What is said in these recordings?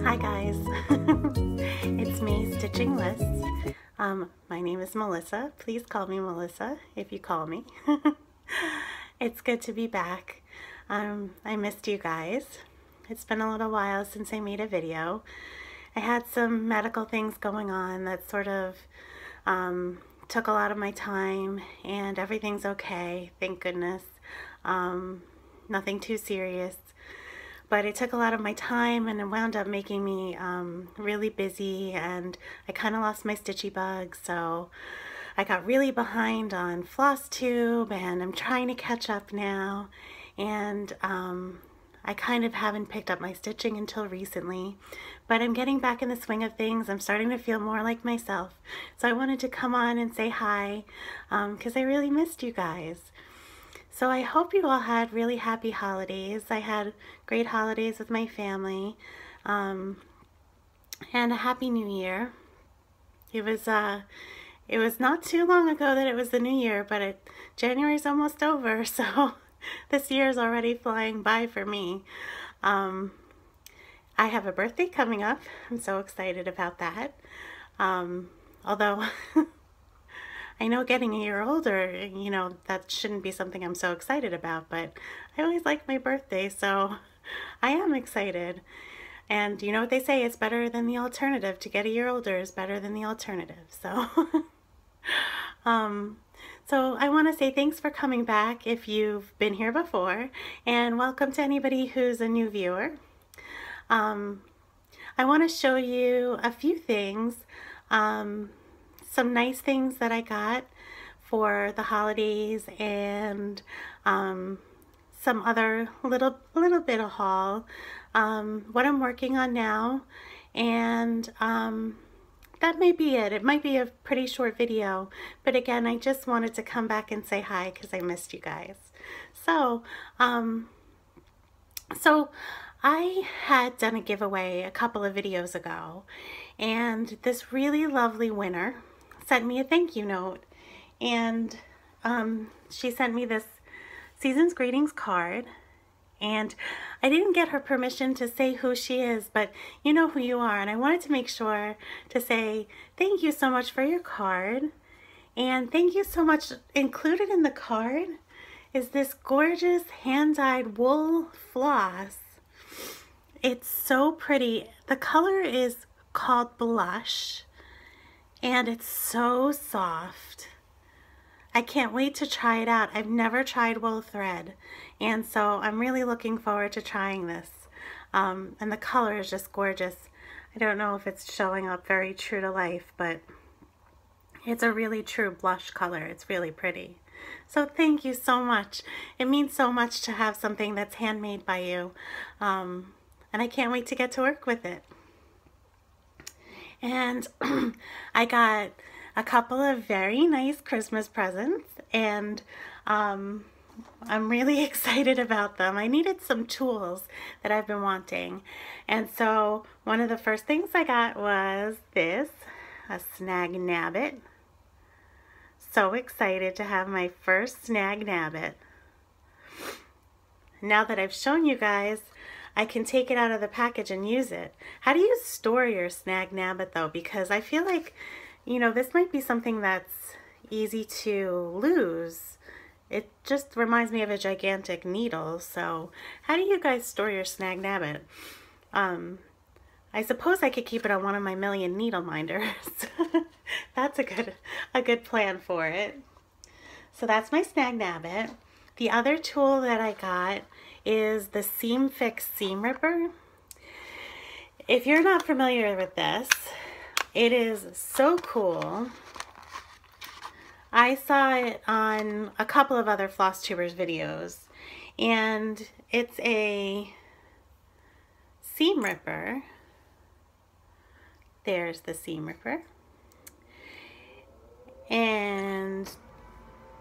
Hi guys, it's me, Stitching Lists. My name is Melissa. Please call me Melissa if you call me. It's good to be back. I missed you guys. It's been a little while since I made a video. I had some medical things going on that sort of took a lot of my time, and everything's okay, thank goodness. Nothing too serious. But it took a lot of my time, and it wound up making me really busy, and I kind of lost my stitchy bug, so I got really behind on Flosstube, and I'm trying to catch up now, and I kind of haven't picked up my stitching until recently, but I'm getting back in the swing of things. I'm starting to feel more like myself, so I wanted to come on and say hi, because I really missed you guys. So I hope you all had really happy holidays. I had great holidays with my family, and a happy new year. It was not too long ago that it was the new year, but January's almost over, so this year is already flying by for me. I have a birthday coming up. I'm so excited about that. Although I know getting a year older, you know, that shouldn't be something I'm so excited about, but I always like my birthday, so I am excited. And you know what they say, it's better than the alternative. To get a year older is better than the alternative. So, so I want to say thanks for coming back if you've been here before, and welcome to anybody who's a new viewer. I want to show you a few things. Some nice things that I got for the holidays, and some other little bit of haul, what I'm working on now, and that may be it. It might be a pretty short video, but again, I just wanted to come back and say hi because I missed you guys. So I had done a giveaway a couple of videos ago, and this really lovely winner sent me a thank you note, and she sent me this season's greetings card, and I didn't get her permission to say who she is, but you know who you are, and I wanted to make sure to say thank you so much for your card. And thank you so much. Included in the card is this gorgeous hand-dyed wool floss. It's so pretty. The color is called Blush, and it's so soft. I can't wait to try it out. I've never tried wool thread, and so I'm really looking forward to trying this. And the color is just gorgeous. I don't know if it's showing up very true to life, but it's a really true blush color. It's really pretty. So thank you so much. It means so much to have something that's handmade by you, and I can't wait to get to work with it. And I got a couple of very nice Christmas presents, and I'm really excited about them. I needed some tools that I've been wanting, and so one of the first things I got was this, a Snag Nabbit. So excited to have my first Snag Nabbit. Now that I've shown you guys, I can take it out of the package and use it. How do you store your Snag Nabbit though? Because I feel like, you know, this might be something that's easy to lose. It just reminds me of a gigantic needle. So how do you guys store your Snag Nabbit? I suppose I could keep it on one of my million needle minders. That's a good plan for it. So that's my Snag Nabbit. The other tool that I got is the Seam Fix Seam Ripper. If you're not familiar with this, it is so cool. I saw it on a couple of other Flosstubers videos, and it's a seam ripper. There's the seam ripper. And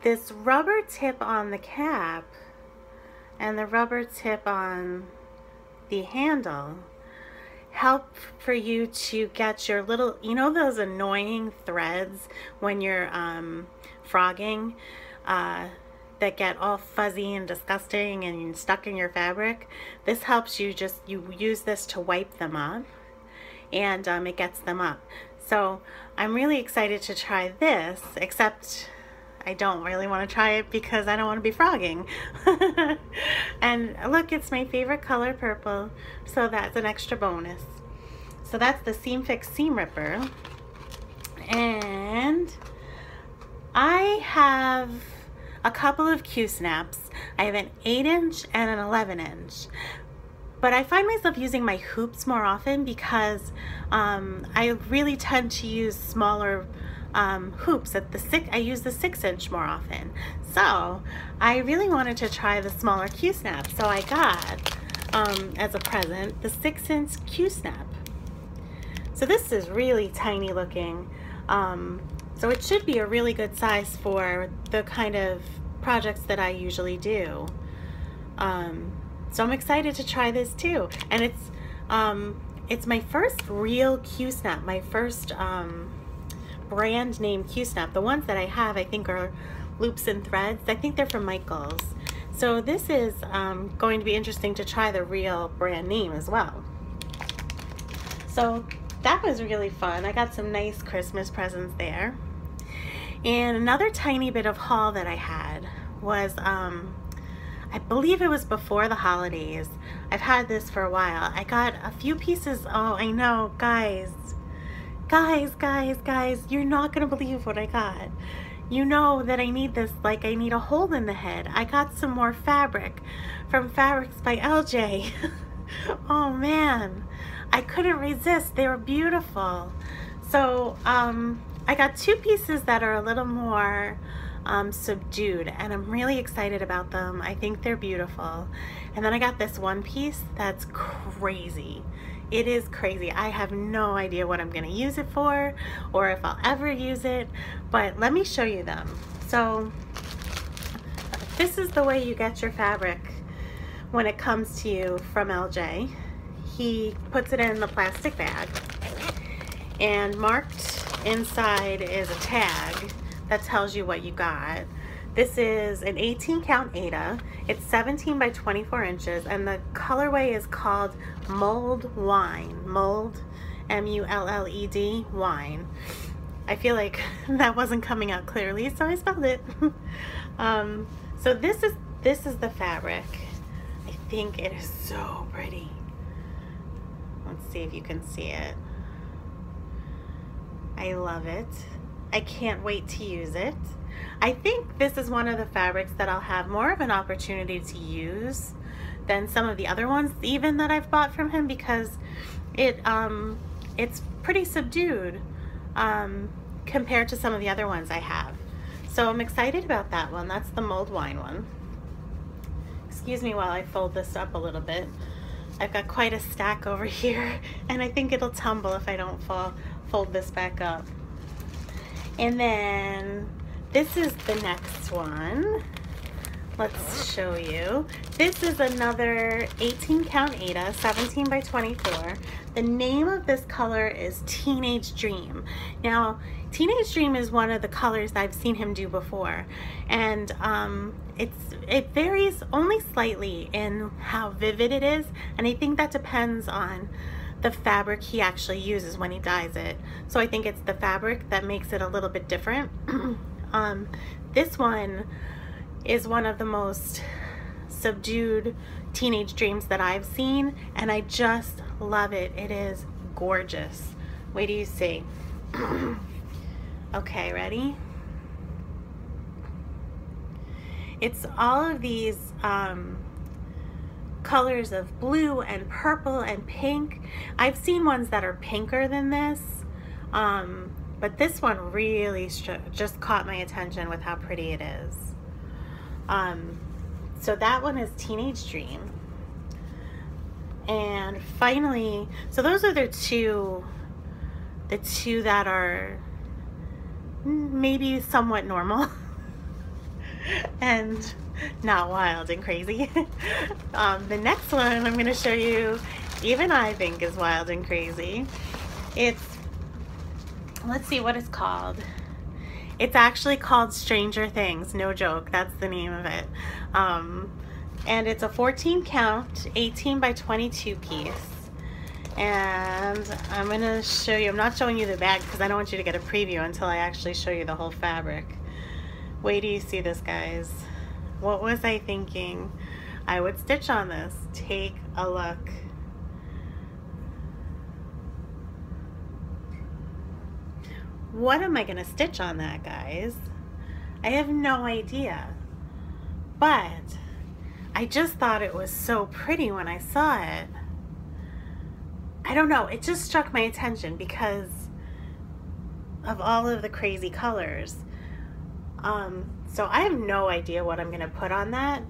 this rubber tip on the cap and the rubber tip on the handle help for you to get your little, you know, those annoying threads when you're frogging that get all fuzzy and disgusting and stuck in your fabric. This helps you, you use this to wipe them up. and it gets them up. So I'm really excited to try this, except I don't really want to try it because I don't want to be frogging. And look, it's my favorite color, purple, so that's an extra bonus. So that's the Seam Fix Seam Ripper. And I have a couple of Q-snaps. I have an 8-inch and an 11-inch. But I find myself using my hoops more often because I really tend to use smaller hoops. I use the 6-inch more often. So I really wanted to try the smaller Q-snap. So I got, as a present, the 6-inch Q-snap. So this is really tiny looking. So it should be a really good size for the kind of projects that I usually do. So I'm excited to try this too. And it's my first real Q-snap, my first brand name Q-snap. The ones that I have, I think, are Loops and Threads. I think they're from Michaels. So this is going to be interesting to try the real brand name as well. So that was really fun. I got some nice Christmas presents there. And another tiny bit of haul that I had was, I believe it was before the holidays. I've had this for a while. I got a few pieces. Oh, I know, guys, you're not gonna believe what I got. You know that I need this, like I need a hole in the head. I got some more fabric from Fabrics by LJ. Oh man, I couldn't resist. They were beautiful. So I got two pieces that are a little more subdued, and I'm really excited about them. I think they're beautiful. And then I got this one piece that's crazy. It is crazy. I have no idea what I'm gonna use it for or if I'll ever use it, but let me show you them. So this is the way you get your fabric when it comes to you from LJ. He puts it in the plastic bag, and marked inside is a tag that tells you what you got. This is an 18 count Aida. It's 17 by 24 inches, and the colorway is called Mulled Wine. Mulled, M-U-L-L-E-D, wine. I feel like that wasn't coming out clearly, so I spelled it. So this is the fabric. I think it is so pretty. Let's see if you can see it. I love it. I can't wait to use it. I think this is one of the fabrics that I'll have more of an opportunity to use than some of the other ones even that I've bought from him, because it's pretty subdued compared to some of the other ones I have. So I'm excited about that one. That's the Mulled Wine one. Excuse me while I fold this up a little bit. I've got quite a stack over here, and I think it'll tumble if I don't fold this back up. And then this is the next one. Let's show you. This is another 18 count Aida, 17 by 24. The name of this color is Teenage Dream. Now, Teenage Dream is one of the colors I've seen him do before, and it varies only slightly in how vivid it is, and I think that depends on the fabric he actually uses when he dyes it. So I think it's the fabric that makes it a little bit different. This one is one of the most subdued Teenage Dreams that I've seen, and I just love it. It is gorgeous. Wait till you see. Okay, ready? It's all of these colors of blue and purple and pink. I've seen ones that are pinker than this, but this one really just caught my attention with how pretty it is. So that one is Teenage Dream. And finally, so those are the two that are maybe somewhat normal and not wild and crazy. The next one I'm going to show you, even I think is wild and crazy. It's, let's see what it's called. It's actually called Stranger Things, no joke, that's the name of it. And it's a 14 count, 18 by 22 piece. And I'm gonna show you, I'm not showing you the bag because I don't want you to get a preview until I actually show you the whole fabric. Wait till you see this, guys. What was I thinking I would stitch on this? Take a look. What am I gonna stitch on that, guys? I have no idea. But I just thought it was so pretty when I saw it. I don't know, it just struck my attention because of all of the crazy colors. So I have no idea what I'm gonna put on that.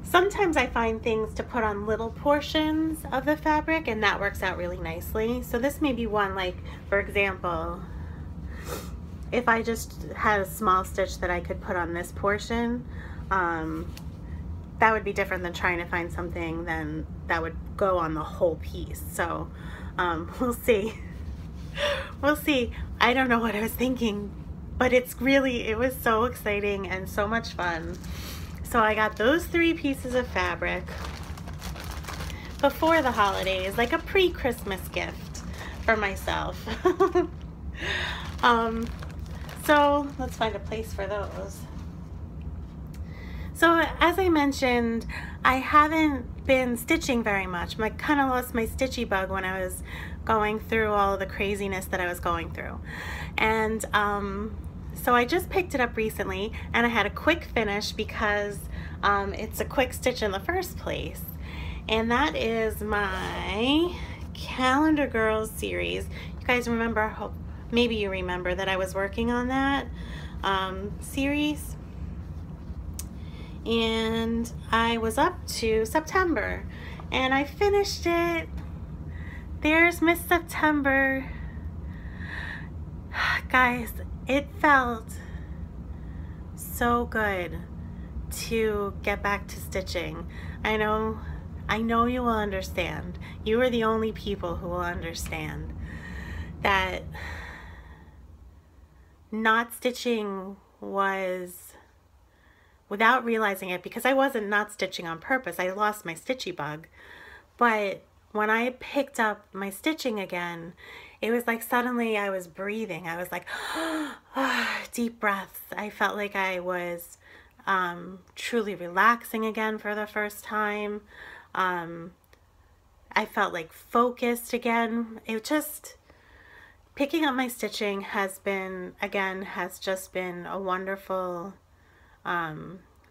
Sometimes I find things to put on little portions of the fabric and that works out really nicely. So this may be one, like, for example, if I just had a small stitch that I could put on this portion, that would be different than trying to find something then that would go on the whole piece. So we'll see. We'll see. I don't know what I was thinking, but it was so exciting and so much fun. So I got those 3 pieces of fabric before the holidays, like a pre-Christmas gift for myself. So let's find a place for those. So as I mentioned, I haven't been stitching very much. I kind of lost my stitchy bug when I was going through all the craziness that I was going through. And so I just picked it up recently and I had a quick finish because it's a quick stitch in the first place. And that is my Calendar Girls series. You guys remember, maybe you remember that I was working on that series. And I was up to September and I finished it. There's Miss September. Guys, it felt so good to get back to stitching. I know you will understand. You are the only people who will understand that not stitching was, without realizing it, because I wasn't not stitching on purpose, I lost my stitchy bug. But when I picked up my stitching again, it was like suddenly I was breathing. I was like, deep breaths. I felt like I was truly relaxing again for the first time. I felt like focused again. It just, picking up my stitching has just been a wonderful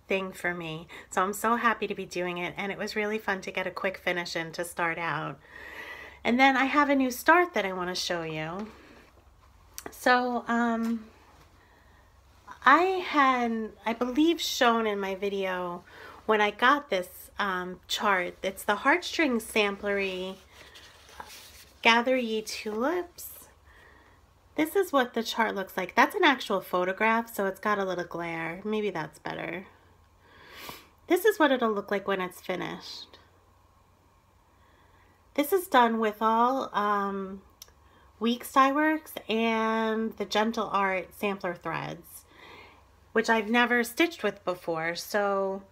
thing for me. So I'm so happy to be doing it, and it was really fun to get a quick finish in to start out. And then I have a new start that I want to show you. So I believe shown in my video when I got this chart. It's the Heartstring Samplery Gather Ye Tulips. This is what the chart looks like. That's an actual photograph, so it's got a little glare. Maybe that's better. This is what it'll look like when it's finished. This is done with all Weeks Dye Works and the Gentle Art sampler threads, which I've never stitched with before. So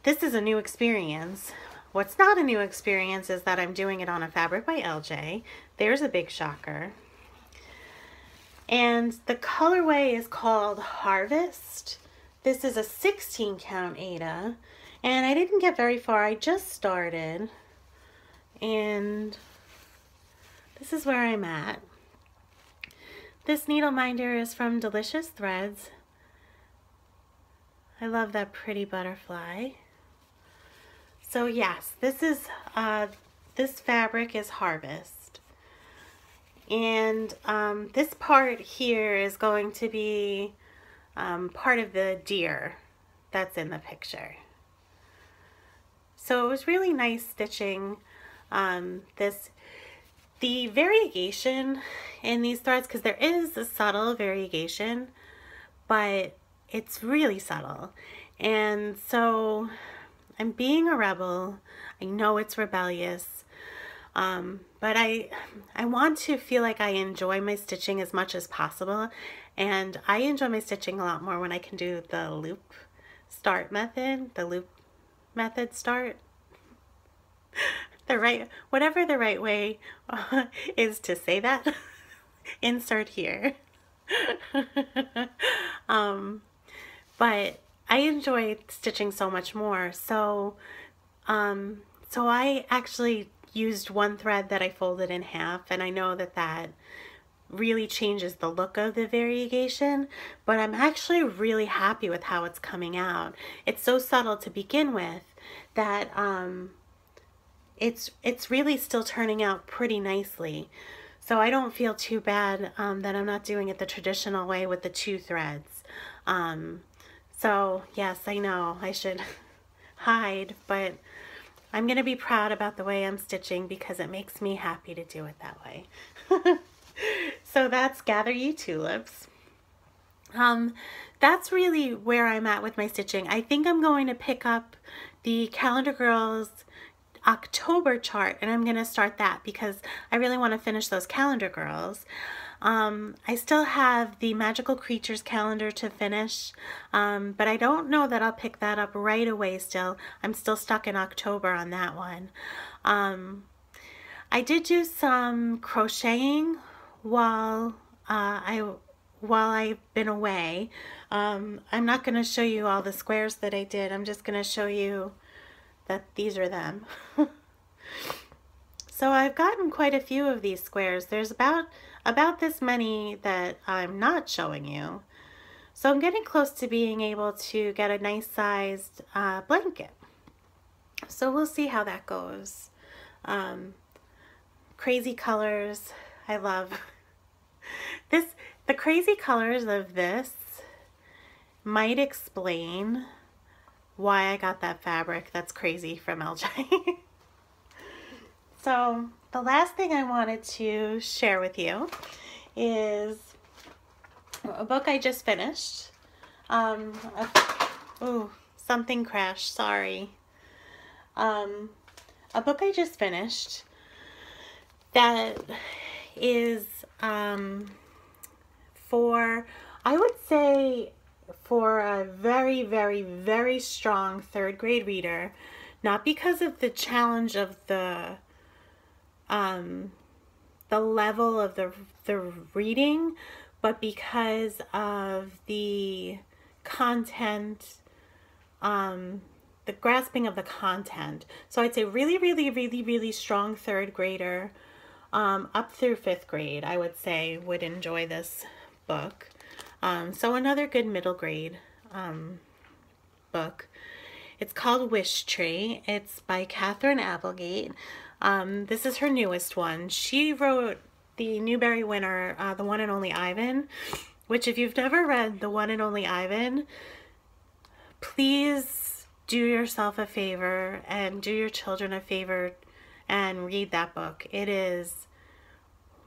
this is a new experience. What's not a new experience is that I'm doing it on a fabric by LJ. There's a big shocker. And the colorway is called Harvest. This is a 16 count Aida, and I didn't get very far. I just started, and this is where I'm at. This needle minder is from Delicious Threads. I love that pretty butterfly. So yes, this fabric is Harvest. And this part here is going to be part of the deer that's in the picture. So it was really nice stitching the variegation in these threads, because there is a subtle variegation, but it's really subtle. And so I'm being a rebel. I know it's rebellious. But I want to feel like I enjoy my stitching as much as possible, and I enjoy my stitching a lot more when I can do the loop start method, the loop method start. whatever the right way is to say that, insert here. But I enjoy stitching so much more. So I actually used one thread that I folded in half, and I know that that really changes the look of the variegation, but I'm actually really happy with how it's coming out. It's so subtle to begin with that it's really still turning out pretty nicely. So I don't feel too bad that I'm not doing it the traditional way with the 2 threads. So yes, I know I should hide, but I'm going to be proud about the way I'm stitching because it makes me happy to do it that way. So that's Gather You Tulips. That's really where I'm at with my stitching. I think I'm going to pick up the Calendar Girls October chart, and I'm going to start that because I really want to finish those Calendar Girls. I still have the Magical Creatures calendar to finish, but I don't know that I'll pick that up right away still. I'm still stuck in October on that one. I did do some crocheting while I've been away. I'm not going to show you all the squares that I did. I'm just going to show you that these are them. So I've gotten quite a few of these squares. There's about this many that I'm not showing you. So I'm getting close to being able to get a nice sized blanket. So we'll see how that goes. Crazy colors, I love. The crazy colors of this might explain why I got that fabric that's crazy from LJ. So the last thing I wanted to share with you is a book I just finished. Ooh, something crashed, sorry. A book I just finished that is for, I would say, for a very, very, very strong 3rd grade reader, not because of the challenge of the level of the reading, but because of the content, the grasping of the content. So I'd say really, really, really, really strong 3rd grader, up through 5th grade, I would say, would enjoy this book. So another good middle grade book. It's called Wish Tree. It's by Catherine Applegate. This is her newest one. She wrote the Newbery winner, The One and Only Ivan, which if you've never read The One and Only Ivan, please do yourself a favor and do your children a favor and read that book. It is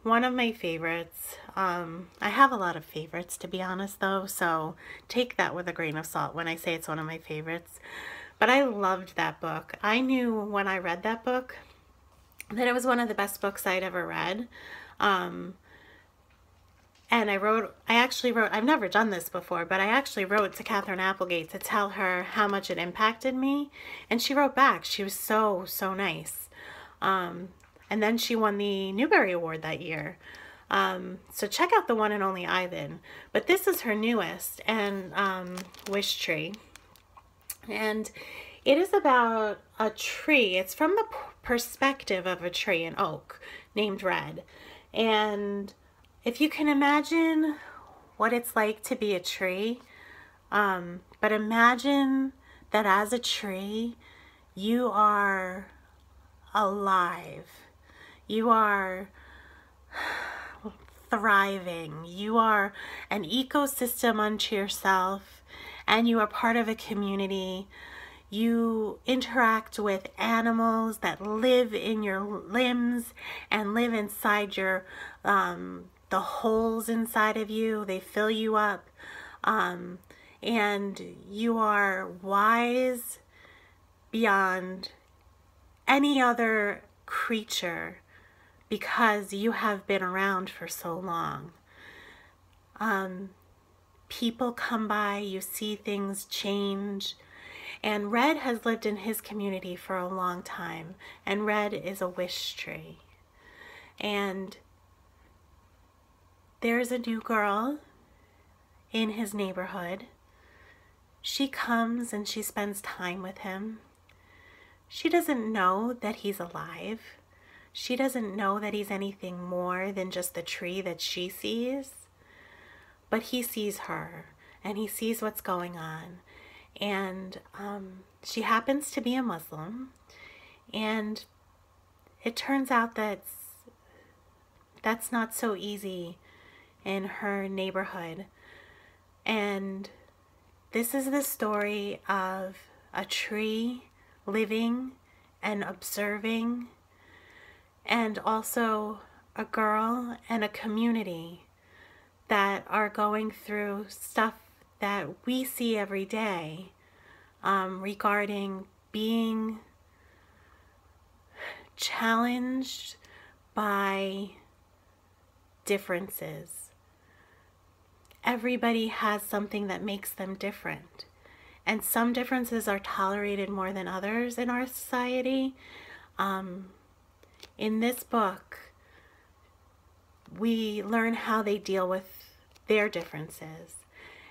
one of my favorites. I have a lot of favorites, to be honest, though, so take that with a grain of salt when I say it's one of my favorites. But I loved that book. I knew when I read that book that it was one of the best books I'd ever read. And I actually wrote, I've never done this before, but I actually wrote to Catherine Applegate to tell her how much it impacted me. And she wrote back. She was so, so nice. And then she won the Newbery Award that year. So check out The One and Only Ivan. But this is her newest, and Wish Tree. And it is about a tree. It's from the perspective of a tree, an oak, named Red. And if you can imagine what it's like to be a tree, but imagine that as a tree, you are alive. You are thriving. You are an ecosystem unto yourself, and you are part of a community. You interact with animals that live in your limbs and live inside your the holes inside of you. They fill you up, and you are wise beyond any other creature because you have been around for so long. People come by, you see things change, And Red has lived in his community for a long time, and Red is a wish tree. And there's a new girl in his neighborhood. She comes and she spends time with him. She doesn't know that he's alive. She doesn't know that he's anything more than just the tree that she sees. But he sees her, and he sees what's going on. And she happens to be a Muslim. And it turns out that that's not so easy in her neighborhood. And this is the story of a tree living and observing, and also a girl and a community that are going through stuff that we see every day regarding being challenged by differences. Everybody has something that makes them different, and some differences are tolerated more than others in our society. In this book, we learn how they deal with their differences,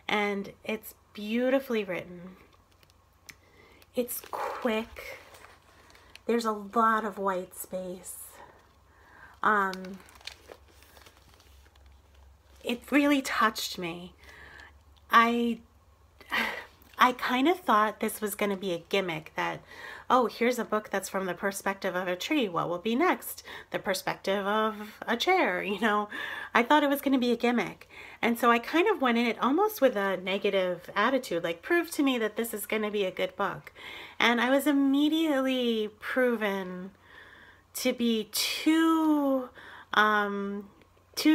and it's beautifully written. It's quick. There's a lot of white space. It really touched me. I kind of thought this was going to be a gimmick, that, oh, here's a book that's from the perspective of a tree. What will be next? The perspective of a chair, you know. I thought it was going to be a gimmick. And so I kind of went in it almost with a negative attitude, like, prove to me that this is going to be a good book. And I was immediately proven to be too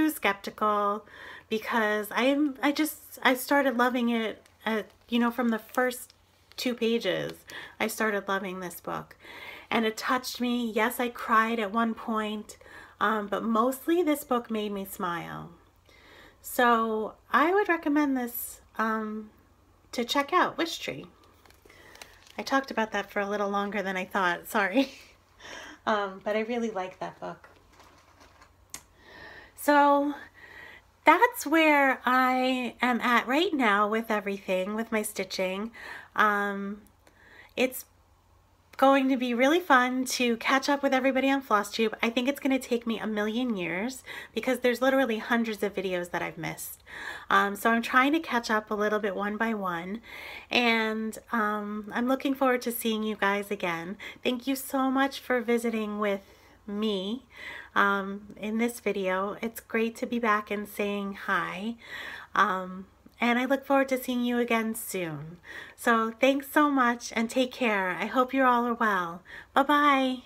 skeptical, because I started loving it, you know, from the first 2 pages. I started loving this book, and it touched me. Yes, I cried at one point, but mostly this book made me smile. So I would recommend this to check out, Wish Tree. I talked about that for a little longer than I thought, sorry. But I really like that book. So that's where I am at right now with everything, with my stitching. It's going to be really fun to catch up with everybody on Flosstube. I think it's going to take me a million years, because there's literally hundreds of videos that I've missed. So I'm trying to catch up a little bit one by one, and I'm looking forward to seeing you guys again. Thank you so much for visiting with me in this video. It's great to be back and saying hi. And I look forward to seeing you again soon. So thanks so much, and take care. I hope you all are well. Bye-bye.